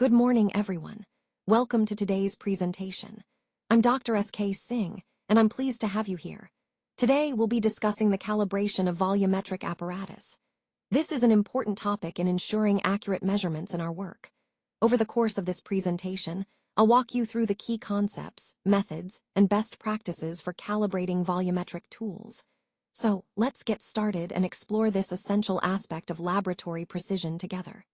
Good morning, everyone. Welcome to today's presentation. I'm Dr. S.K. Singh, and I'm pleased to have you here. Today, we'll be discussing the calibration of volumetric apparatus. This is an important topic in ensuring accurate measurements in our work. Over the course of this presentation, I'll walk you through the key concepts, methods, and best practices for calibrating volumetric tools. So, let's get started and explore this essential aspect of laboratory precision together.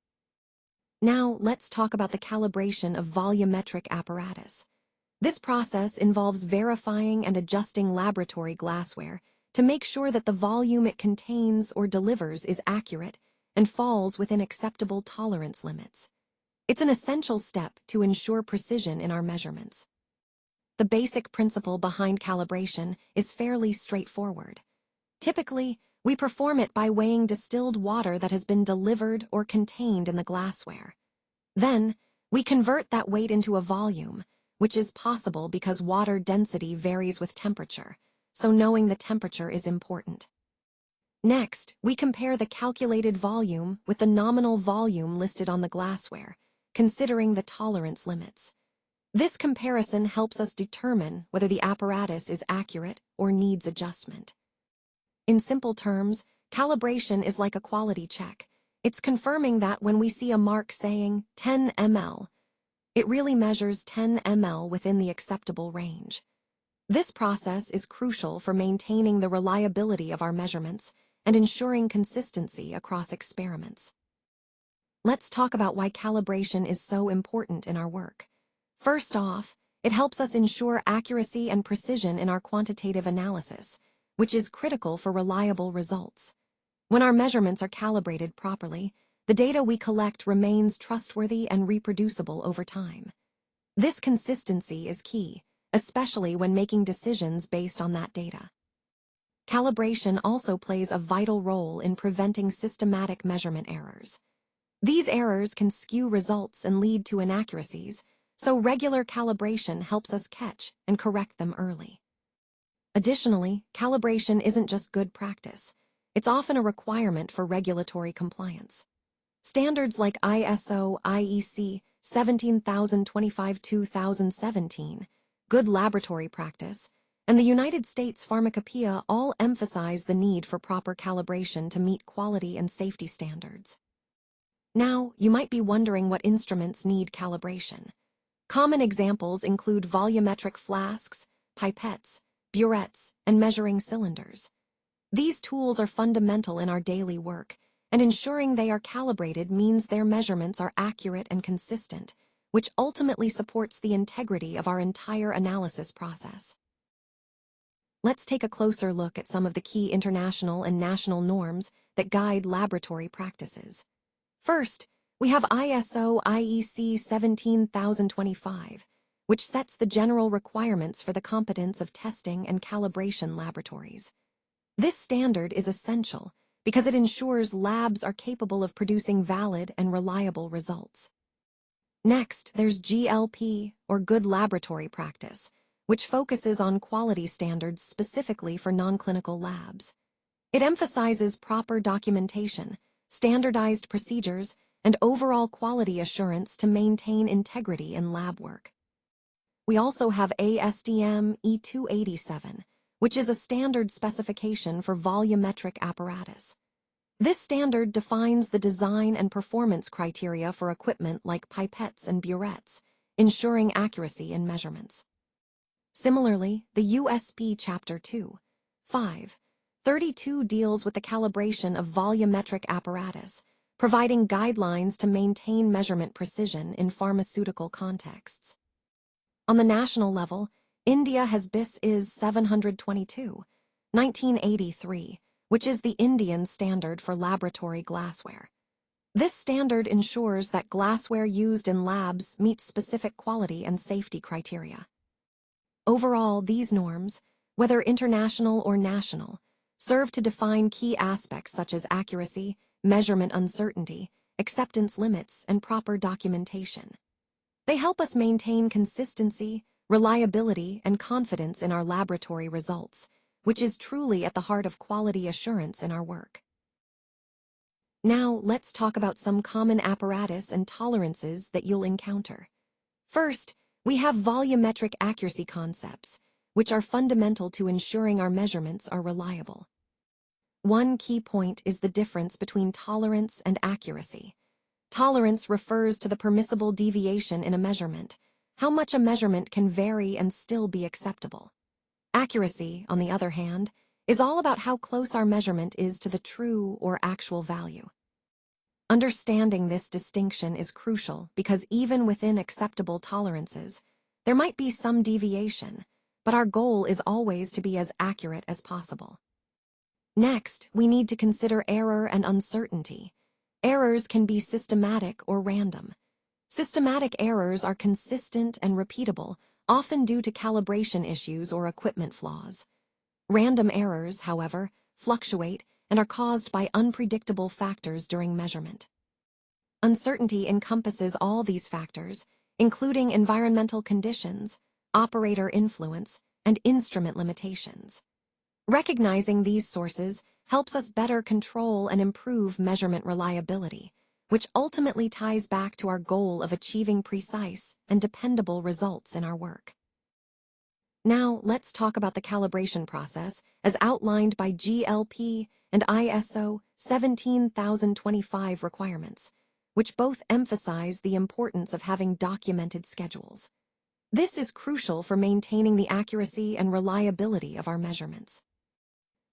Now, let's talk about the calibration of volumetric apparatus. This process involves verifying and adjusting laboratory glassware to make sure that the volume it contains or delivers is accurate and falls within acceptable tolerance limits. It's an essential step to ensure precision in our measurements. The basic principle behind calibration is fairly straightforward. Typically, we perform it by weighing distilled water that has been delivered or contained in the glassware. Then, we convert that weight into a volume, which is possible because water density varies with temperature, so knowing the temperature is important. Next, we compare the calculated volume with the nominal volume listed on the glassware, considering the tolerance limits. This comparison helps us determine whether the apparatus is accurate or needs adjustment. In simple terms, calibration is like a quality check. It's confirming that when we see a mark saying 10 ml, it really measures 10 ml within the acceptable range. This process is crucial for maintaining the reliability of our measurements and ensuring consistency across experiments. Let's talk about why calibration is so important in our work. First off, it helps us ensure accuracy and precision in our quantitative analysis, which is critical for reliable results. When our measurements are calibrated properly, the data we collect remains trustworthy and reproducible over time. This consistency is key, especially when making decisions based on that data. Calibration also plays a vital role in preventing systematic measurement errors. These errors can skew results and lead to inaccuracies, so regular calibration helps us catch and correct them early. Additionally, calibration isn't just good practice. It's often a requirement for regulatory compliance. Standards like ISO IEC 17025-2017, Good Laboratory Practice, and the United States Pharmacopoeia all emphasize the need for proper calibration to meet quality and safety standards. Now, you might be wondering what instruments need calibration. Common examples include volumetric flasks, pipettes, burettes, and measuring cylinders. These tools are fundamental in our daily work, and ensuring they are calibrated means their measurements are accurate and consistent, which ultimately supports the integrity of our entire analysis process. Let's take a closer look at some of the key international and national norms that guide laboratory practices. First, we have ISO IEC 17025, which sets the general requirements for the competence of testing and calibration laboratories. This standard is essential because it ensures labs are capable of producing valid and reliable results. Next, there's GLP, or Good Laboratory Practice, which focuses on quality standards specifically for non-clinical labs. It emphasizes proper documentation, standardized procedures, and overall quality assurance to maintain integrity in lab work. We also have ASTM E287, which is a standard specification for volumetric apparatus. This standard defines the design and performance criteria for equipment like pipettes and burettes, ensuring accuracy in measurements. Similarly, the USP Chapter 2, 5, 32 deals with the calibration of volumetric apparatus, providing guidelines to maintain measurement precision in pharmaceutical contexts. On the national level, India has BIS IS 722, 1983, which is the Indian standard for laboratory glassware. This standard ensures that glassware used in labs meets specific quality and safety criteria. Overall, these norms, whether international or national, serve to define key aspects such as accuracy, measurement uncertainty, acceptance limits, and proper documentation. They help us maintain consistency, reliability, and confidence in our laboratory results, which is truly at the heart of quality assurance in our work. Now, let's talk about some common apparatus and tolerances that you'll encounter. First, we have volumetric accuracy concepts, which are fundamental to ensuring our measurements are reliable. One key point is the difference between tolerance and accuracy. Tolerance refers to the permissible deviation in a measurement, how much a measurement can vary and still be acceptable. Accuracy, on the other hand, is all about how close our measurement is to the true or actual value. Understanding this distinction is crucial because even within acceptable tolerances, there might be some deviation, but our goal is always to be as accurate as possible. Next, we need to consider error and uncertainty. Errors can be systematic or random. Systematic errors are consistent and repeatable, often due to calibration issues or equipment flaws. Random errors, however, fluctuate and are caused by unpredictable factors during measurement. Uncertainty encompasses all these factors, including environmental conditions, operator influence, and instrument limitations. Recognizing these sources helps us better control and improve measurement reliability, which ultimately ties back to our goal of achieving precise and dependable results in our work. Now, let's talk about the calibration process as outlined by GLP and ISO 17025 requirements, which both emphasize the importance of having documented schedules. This is crucial for maintaining the accuracy and reliability of our measurements.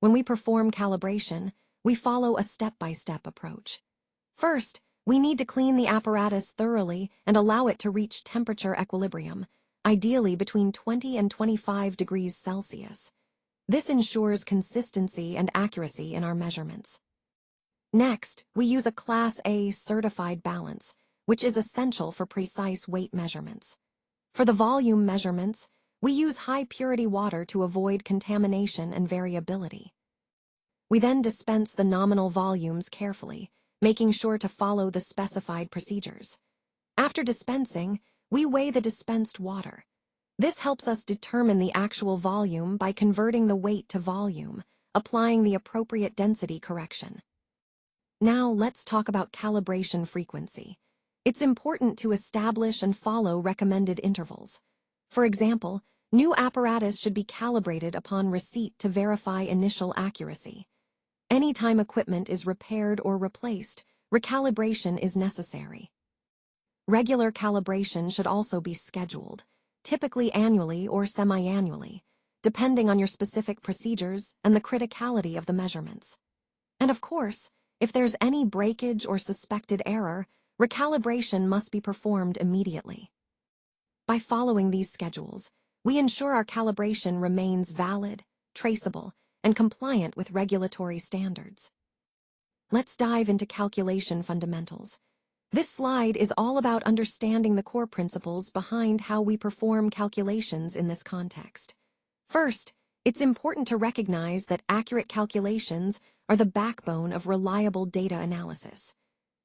When we perform calibration, we follow a step-by-step approach. First, we need to clean the apparatus thoroughly and allow it to reach temperature equilibrium, ideally between 20 and 25 degrees Celsius. This ensures consistency and accuracy in our measurements. Next, we use a Class A certified balance, which is essential for precise weight measurements. For the volume measurements, we use high-purity water to avoid contamination and variability. We then dispense the nominal volumes carefully, making sure to follow the specified procedures. After dispensing, we weigh the dispensed water. This helps us determine the actual volume by converting the weight to volume, applying the appropriate density correction. Now let's talk about calibration frequency. It's important to establish and follow recommended intervals. For example, new apparatus should be calibrated upon receipt to verify initial accuracy. Anytime equipment is repaired or replaced, recalibration is necessary. Regular calibration should also be scheduled, typically annually or semi-annually, depending on your specific procedures and the criticality of the measurements. And of course, if there's any breakage or suspected error, recalibration must be performed immediately. By following these schedules, we ensure our calibration remains valid, traceable, and compliant with regulatory standards. Let's dive into calculation fundamentals. This slide is all about understanding the core principles behind how we perform calculations in this context. First, it's important to recognize that accurate calculations are the backbone of reliable data analysis.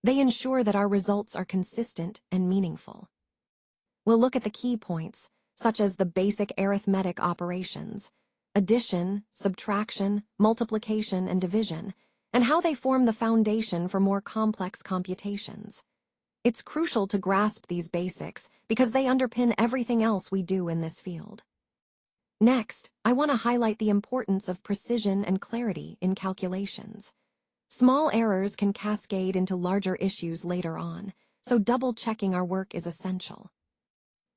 They ensure that our results are consistent and meaningful. We'll look at the key points, such as the basic arithmetic operations, addition, subtraction, multiplication, and division, and how they form the foundation for more complex computations. It's crucial to grasp these basics because they underpin everything else we do in this field. Next, I want to highlight the importance of precision and clarity in calculations. Small errors can cascade into larger issues later on, so double-checking our work is essential.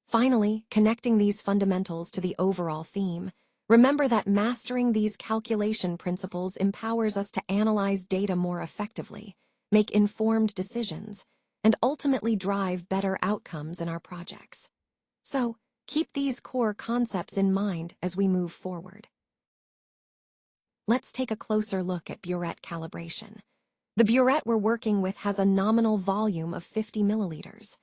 Finally, connecting these fundamentals to the overall theme, remember that mastering these calculation principles empowers us to analyze data more effectively, make informed decisions, and ultimately drive better outcomes in our projects. So, keep these core concepts in mind as we move forward. Let's take a closer look at burette calibration. The burette we're working with has a nominal volume of 50 milliliters.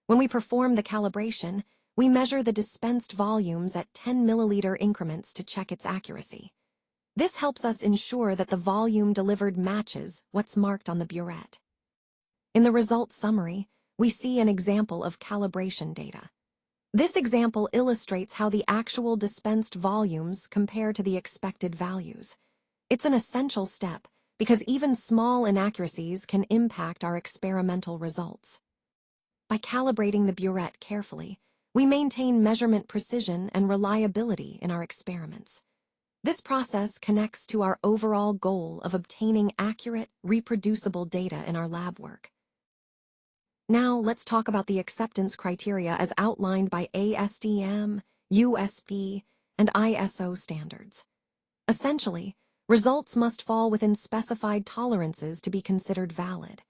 When we perform the calibration, we measure the dispensed volumes at 10 milliliter increments to check its accuracy. This helps us ensure that the volume delivered matches what's marked on the burette. In the result summary, we see an example of calibration data. This example illustrates how the actual dispensed volumes compare to the expected values. It's an essential step because even small inaccuracies can impact our experimental results. By calibrating the burette carefully, we maintain measurement precision and reliability in our experiments. This process connects to our overall goal of obtaining accurate, reproducible data in our lab work. Now, let's talk about the acceptance criteria as outlined by ASTM, USP, and ISO standards. Essentially, results must fall within specified tolerances to be considered valid.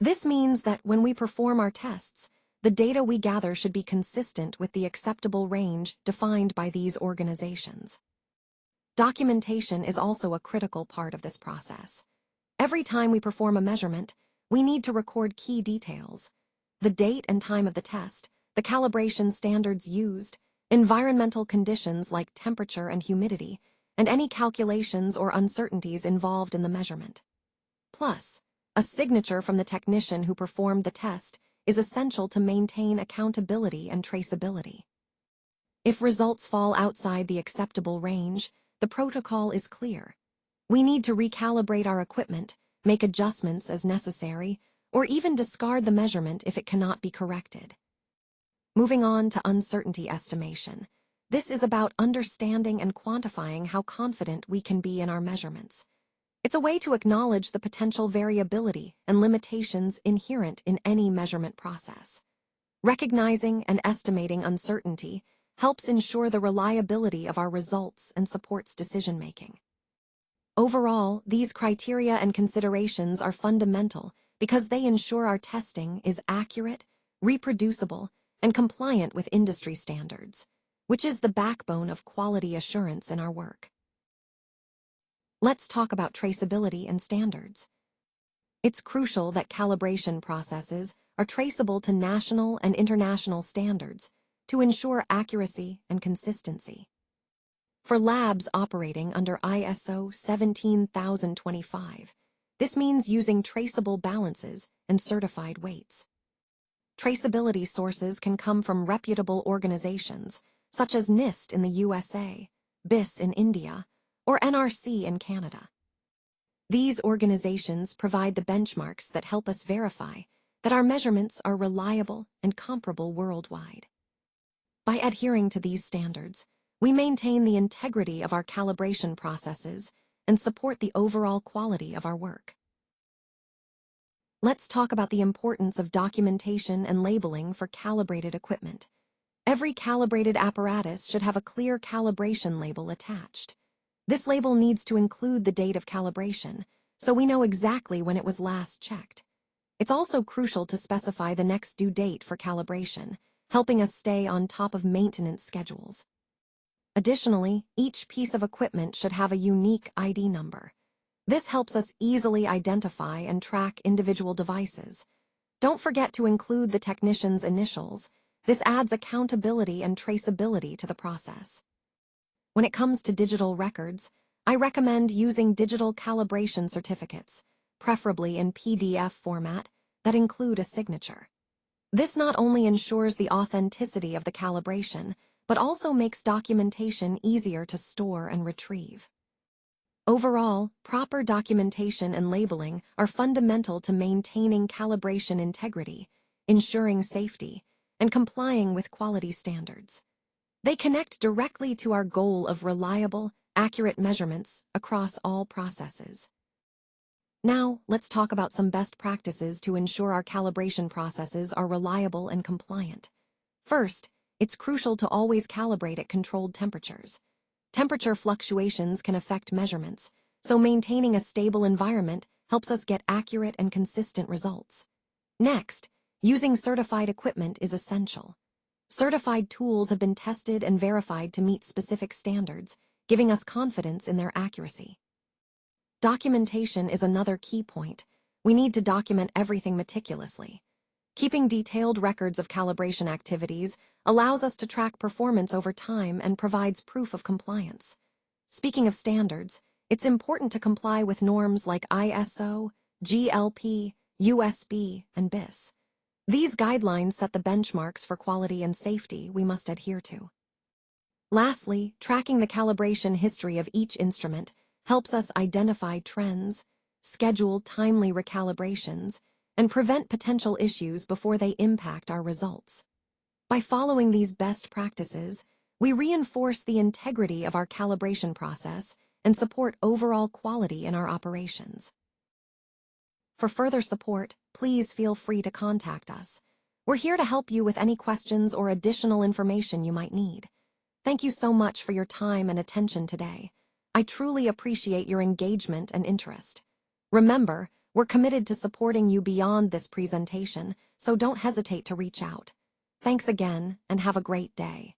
This means that when we perform our tests, the data we gather should be consistent with the acceptable range defined by these organizations. Documentation is also a critical part of this process. Every time we perform a measurement, we need to record key details: the date and time of the test, the calibration standards used, environmental conditions like temperature and humidity, and any calculations or uncertainties involved in the measurement. Plus, a signature from the technician who performed the test is essential to maintain accountability and traceability. If results fall outside the acceptable range, the protocol is clear. We need to recalibrate our equipment, make adjustments as necessary, or even discard the measurement if it cannot be corrected. Moving on to uncertainty estimation. This is about understanding and quantifying how confident we can be in our measurements. It's a way to acknowledge the potential variability and limitations inherent in any measurement process. Recognizing and estimating uncertainty helps ensure the reliability of our results and supports decision-making. Overall, these criteria and considerations are fundamental because they ensure our testing is accurate, reproducible, and compliant with industry standards, which is the backbone of quality assurance in our work. Let's talk about traceability and standards. It's crucial that calibration processes are traceable to national and international standards to ensure accuracy and consistency. For labs operating under ISO 17025, this means using traceable balances and certified weights. Traceability sources can come from reputable organizations such as NIST in the USA, BIS in India, or NRC in Canada. These organizations provide the benchmarks that help us verify that our measurements are reliable and comparable worldwide. By adhering to these standards, we maintain the integrity of our calibration processes and support the overall quality of our work. Let's talk about the importance of documentation and labeling for calibrated equipment. Every calibrated apparatus should have a clear calibration label attached. This label needs to include the date of calibration, so we know exactly when it was last checked. It's also crucial to specify the next due date for calibration, helping us stay on top of maintenance schedules. Additionally, each piece of equipment should have a unique ID number. This helps us easily identify and track individual devices. Don't forget to include the technician's initials. This adds accountability and traceability to the process. When it comes to digital records, I recommend using digital calibration certificates, preferably in PDF format, that include a signature. This not only ensures the authenticity of the calibration, but also makes documentation easier to store and retrieve. Overall, proper documentation and labeling are fundamental to maintaining calibration integrity, ensuring safety, and complying with quality standards. They connect directly to our goal of reliable, accurate measurements across all processes. Now, let's talk about some best practices to ensure our calibration processes are reliable and compliant. First, it's crucial to always calibrate at controlled temperatures. Temperature fluctuations can affect measurements, so maintaining a stable environment helps us get accurate and consistent results. Next, using certified equipment is essential. Certified tools have been tested and verified to meet specific standards, giving us confidence in their accuracy. Documentation is another key point. We need to document everything meticulously. Keeping detailed records of calibration activities allows us to track performance over time and provides proof of compliance. Speaking of standards, it's important to comply with norms like ISO, GLP, USB, and BIS. These guidelines set the benchmarks for quality and safety we must adhere to. Lastly, tracking the calibration history of each instrument helps us identify trends, schedule timely recalibrations, and prevent potential issues before they impact our results. By following these best practices, we reinforce the integrity of our calibration process and support overall quality in our operations. For further support, please feel free to contact us. We're here to help you with any questions or additional information you might need. Thank you so much for your time and attention today. I truly appreciate your engagement and interest. Remember, we're committed to supporting you beyond this presentation, so don't hesitate to reach out. Thanks again, and have a great day.